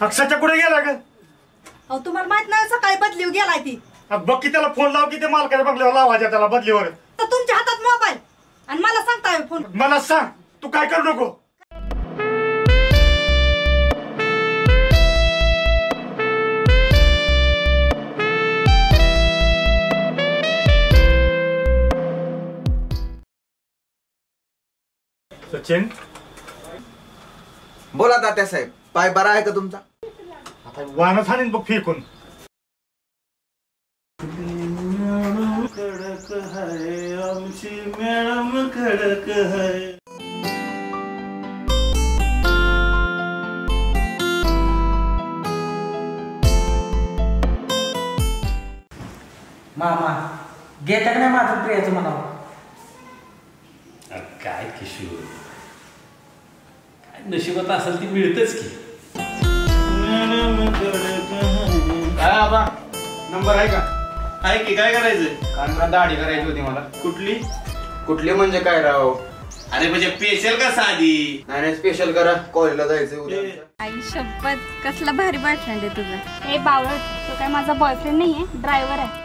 अक्षरच्या कुठे गेला ग? अहो तुम्हाला माहित नाही सकाळी बदलीव गेलाय ती. बघ की त्याला फोन लाव की ते मालकाच्या बंगल्यावर लावायच्या त्याला बदलीवर. तर तुमच्या हातात मोबाईल आणि मला सांगताय फोन. मला सांग तू काय करू नको. सचिन बोला तात्यासाहेब, पाय बरा आहे का तुमचा? आता वाहनच हाणीन बघ फेकून. कडक है आमची मॅडम कडक है. मामा घेता का नाही माझं प्रियाचं म्हणावं? काय किशोर, काय नशिबात असेल ती मिळतच की. काय आबा नंबर आहे का? आहे की, काय करायचंय? कारण मला दाढी करायची होती. मला कुठली कुठली म्हणजे काय राव? अरे म्हणजे स्पेशल का साधी? नाही स्पेशल करा, कॉलेजला जायचंय उद्या. आई शपथ, कसला भारी बॉयफ्रेंड आहे तुझा. हे बावळ, तो काय माझा बॉयफ्रेंड नाहीये, ड्रायव्हर आहे.